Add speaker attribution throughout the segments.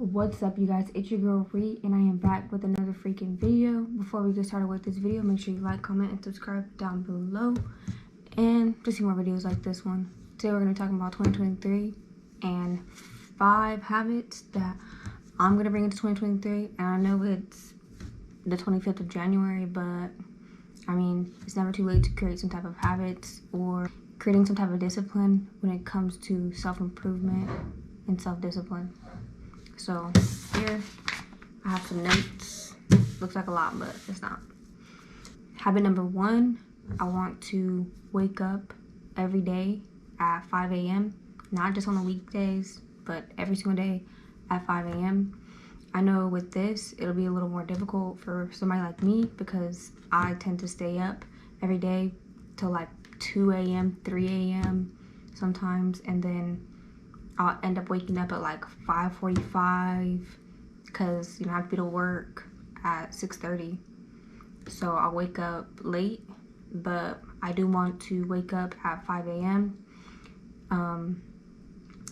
Speaker 1: What's up, you guys? It's your girl Ree, and I am back with another freaking video. Before we get started with this video, make sure you like, comment, and subscribe down below, and to see more videos like this one. Today we're going to be talking about 2023 and 5 habits that I'm going to bring into 2023. And I know it's the 25th of January, but I mean, it's never too late to create some type of habits or creating some type of discipline when it comes to self-improvement and self-discipline. So here I have some notes. Looks like a lot, but it's not. Habit number 1, I want to wake up every day at 5 a.m. Not just on the weekdays, but every single day at 5 a.m. I know with this, it'll be a little more difficult for somebody like me because I tend to stay up every day till like 2 a.m., 3 a.m. sometimes, and then I'll end up waking up at like 5:45 because, you know, I have to be to work at 6:30. So I'll wake up late, but I do want to wake up at 5 a.m.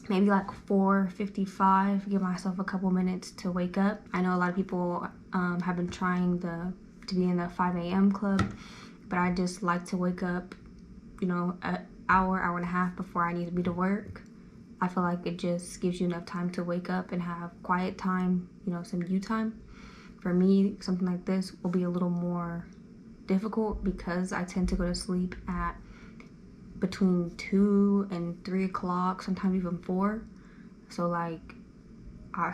Speaker 1: Maybe like 4:55, give myself a couple minutes to wake up. I know a lot of people have been trying to be in the 5 a.m. club, but I just like to wake up, you know, an hour and a half before I need to be to work. I feel like it just gives you enough time to wake up and have quiet time, you know, some you time. For me, something like this will be a little more difficult because I tend to go to sleep at between 2 and 3 o'clock, sometimes even 4. So like,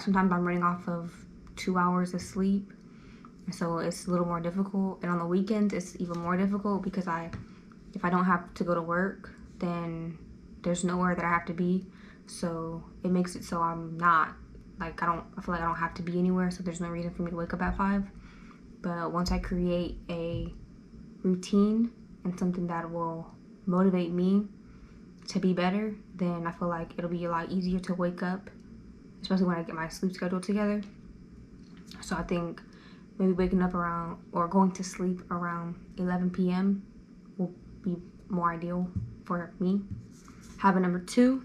Speaker 1: sometimes I'm running off of 2 hours of sleep. So it's a little more difficult. And on the weekends, it's even more difficult because if I don't have to go to work, then there's nowhere that I have to be. So it makes it so I'm not, like, I feel like I don't have to be anywhere, so there's no reason for me to wake up at 5. But once I create a routine and something that will motivate me to be better, then I feel like it'll be a lot easier to wake up, especially when I get my sleep schedule together. So I think maybe waking up around, or going to sleep around 11 p.m. will be more ideal for me. Habit number 2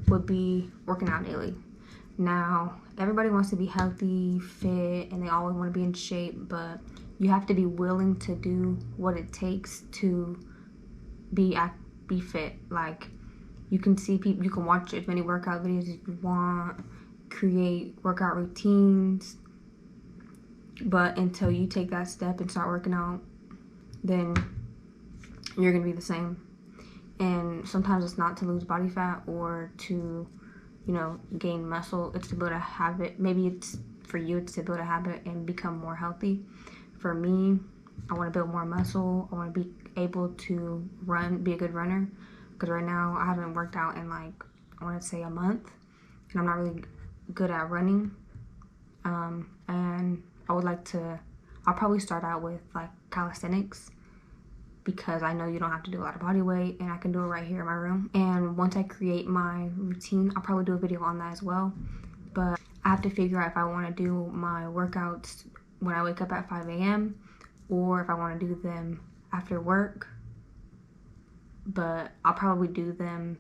Speaker 1: would be working out daily. Now, everybody wants to be healthy, fit, and they always want to be in shape, but you have to be willing to do what it takes to be fit. Like, you can see people, you can watch as many workout videos as you want, create workout routines, but until you take that step and start working out, then you're gonna be the same. And sometimes it's not to lose body fat or to, you know, gain muscle. It's to build a habit. Maybe it's for you, it's to build a habit and become more healthy. For me, I want to build more muscle. I want to be able to be a good runner. Because right now I haven't worked out in like, I want to say a month. And I'm not really good at running. And I would like to, I'll probably start out with like calisthenics, because I know you don't have to do a lot of body weight, and I can do it right here in my room. And once I create my routine, I'll probably do a video on that as well. But I have to figure out if I want to do my workouts when I wake up at 5 a.m. or if I want to do them after work. But I'll probably do them,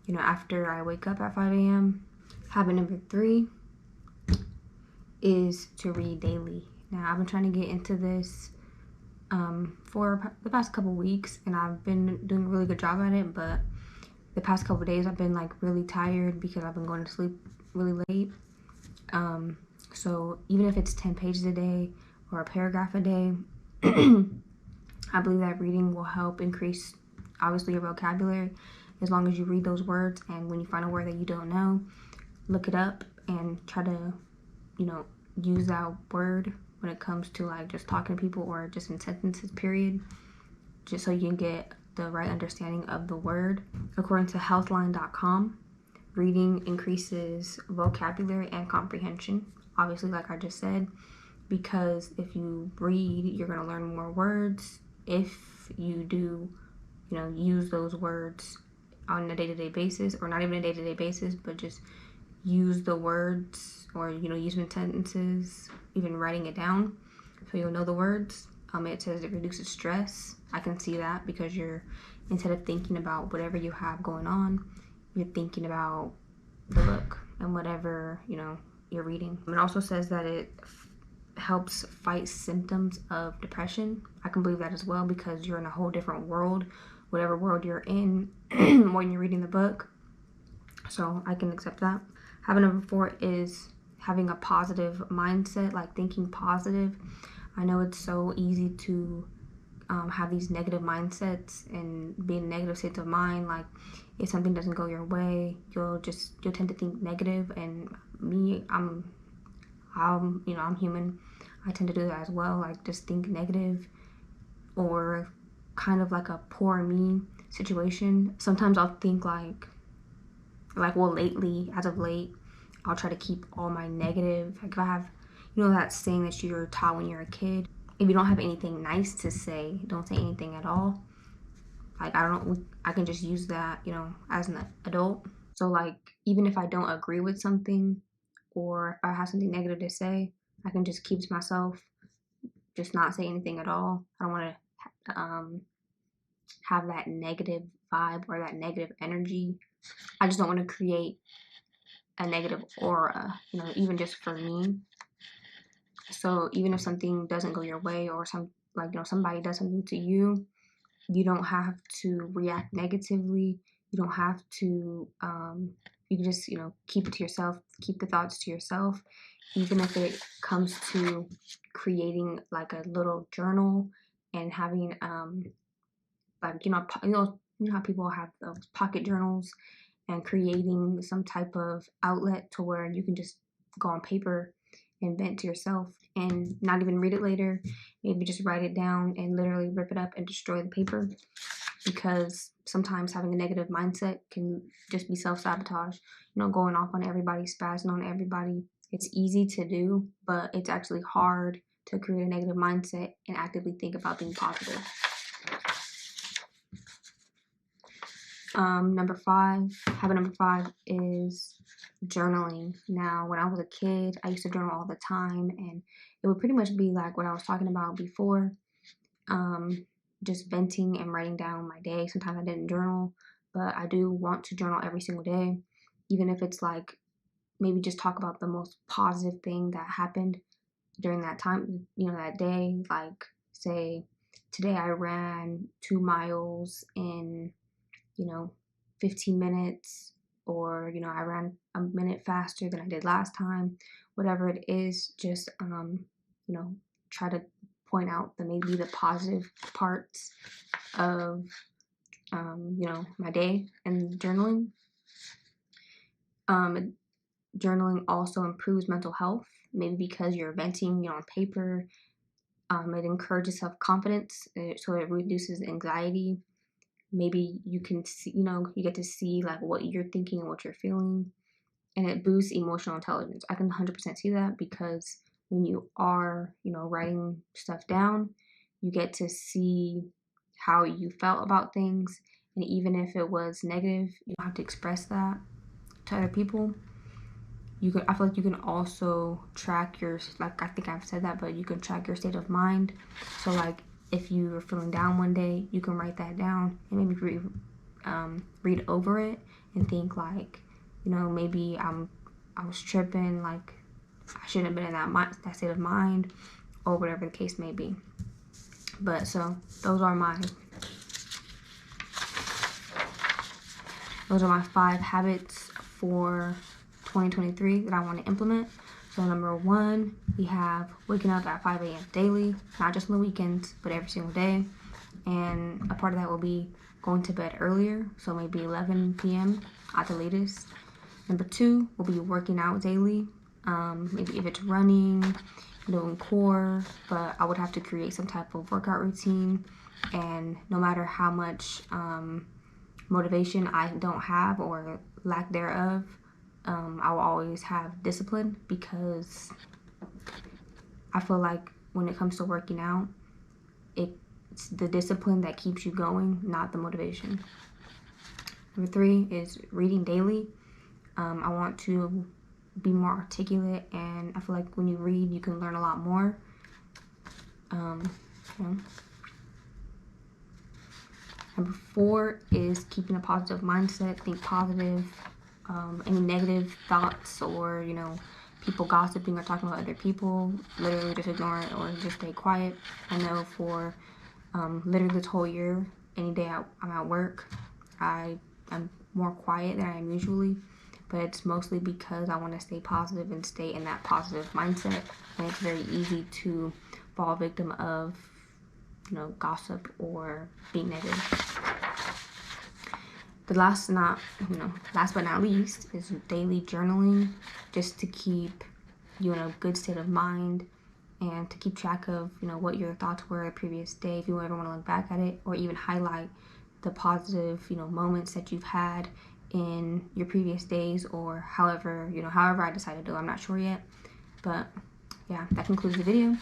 Speaker 1: you know, after I wake up at 5 a.m. Habit number 3 is to read daily. Now, I've been trying to get into this for the past couple weeks, and I've been doing a really good job at it, but the past couple days I've been like really tired because I've been going to sleep really late. So even if it's 10 pages a day or a paragraph a day, I believe that reading will help increase, obviously, your vocabulary, as long as you read those words. And when you find a word that you don't know, look it up and try to, you know, use that word when it comes to like just talking to people or just in sentences, period, just so you can get the right understanding of the word. According to healthline.com, reading increases vocabulary and comprehension, obviously, like I just said, because if you read, you're going to learn more words. If you do, you know, use those words on a day-to-day basis, or not even a day-to-day basis, but just use the words, or, you know, use them in sentences, even writing it down so you'll know the words. It says it reduces stress. I can see that because instead of thinking about whatever you have going on, you're thinking about the book and whatever, you know, you're reading. It also says that it helps fight symptoms of depression. I can believe that as well, because you're in a whole different world, whatever world you're in when you're reading the book. So I can accept that. Habit number 4 is having a positive mindset, like thinking positive. I know it's so easy to have these negative mindsets and be in negative states of mind. Like if something doesn't go your way, you'll tend to think negative. And me, I'm human. I tend to do that as well. Like just think negative, or kind of like a poor me situation. Sometimes I'll think lately, as of late, I'll try to keep all my negative. Like if I have, that saying that you're taught when you're a kid, if you don't have anything nice to say, don't say anything at all. Like I can just use that, as an adult. So like even if I don't agree with something, or if I have something negative to say, I can just keep to myself, just not say anything at all. I don't want to have that negative vibe or that negative energy. I just don't want to create a negative aura, even just for me. So even if something doesn't go your way, or somebody does something to you, you don't have to react negatively. You don't have to, you can just, keep it to yourself, keep the thoughts to yourself. Even if it comes to creating like a little journal and having, how people have those pocket journals, and creating some type of outlet to where you can just go on paper and vent to yourself and not even read it later. Maybe just write it down and literally rip it up and destroy the paper, because sometimes having a negative mindset can just be self-sabotage, going off on everybody, spazzing on everybody. It's easy to do, but it's actually hard to create a negative mindset and actively think about being positive. Habit number 5 is journaling. Now, when I was a kid, I used to journal all the time, and it would pretty much be like what I was talking about before, just venting and writing down my day. Sometimes I didn't journal, but I do want to journal every single day, even if it's like maybe just talk about the most positive thing that happened during that time, that day. Like say, today I ran 2 miles in 15 minutes, or I ran a minute faster than I did last time. Whatever it is, just try to point out maybe the positive parts of my day. And journaling also improves mental health, maybe because you're venting on paper. It encourages self-confidence, so it reduces anxiety. Maybe you can see, you get to see like what you're thinking and what you're feeling, and it boosts emotional intelligence. I can 100% see that, because when you are, writing stuff down, you get to see how you felt about things. And even if it was negative, you don't have to express that to other people. I feel like you can also track I think I've said that, but you can track your state of mind. So like if you're feeling down one day, you can write that down and maybe read over it and think like, maybe I was tripping, like I shouldn't have been in that state of mind, or whatever the case may be. But so those are my 5 habits for 2023 that I want to implement. So number 1, we have waking up at 5 a.m. daily, not just on the weekends, but every single day. And a part of that will be going to bed earlier, so maybe 11 p.m. at the latest. Number 2 will be working out daily. Maybe if it's running, doing core, but I would have to create some type of workout routine. And no matter how much motivation I don't have, or lack thereof, I will always have discipline, because I feel like when it comes to working out, it's the discipline that keeps you going, not the motivation. Number 3 is reading daily. I want to be more articulate, and I feel like when you read, you can learn a lot more. Number 4 is keeping a positive mindset. Think positive. Any negative thoughts or people gossiping or talking about other people, literally just ignore it or just stay quiet. I know for literally this whole year, any day I'm at work, I'm more quiet than I am usually, but it's mostly because I want to stay positive and stay in that positive mindset. And it's very easy to fall victim of, you know, gossip or being negative. The last but not least is daily journaling, just to keep you in a good state of mind and to keep track of, you know, what your thoughts were the previous day, if you ever want to look back at it, or even highlight the positive, you know, moments that you've had in your previous days, or however I decided to do. I'm not sure yet, but yeah, that concludes the video.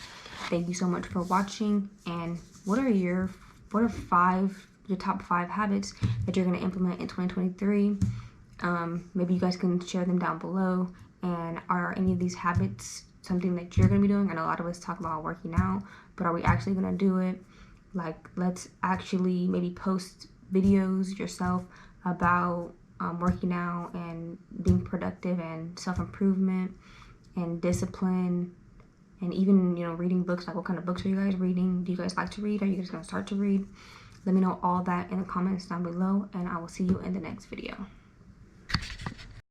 Speaker 1: Thank you so much for watching. And what are your top 5 habits that you're going to implement in 2023? Maybe you guys can share them down below. And are any of these habits something that you're going to be doing? I know a lot of us talk about working out, but are we actually going to do it? Like, let's actually maybe post videos yourself about working out and being productive and self-improvement and discipline, and even, you know, reading books. Like, what kind of books are you guys reading? Do you guys like to read? Are you guys going to start to read? Let me know all that in the comments down below, and I will see you in the next video.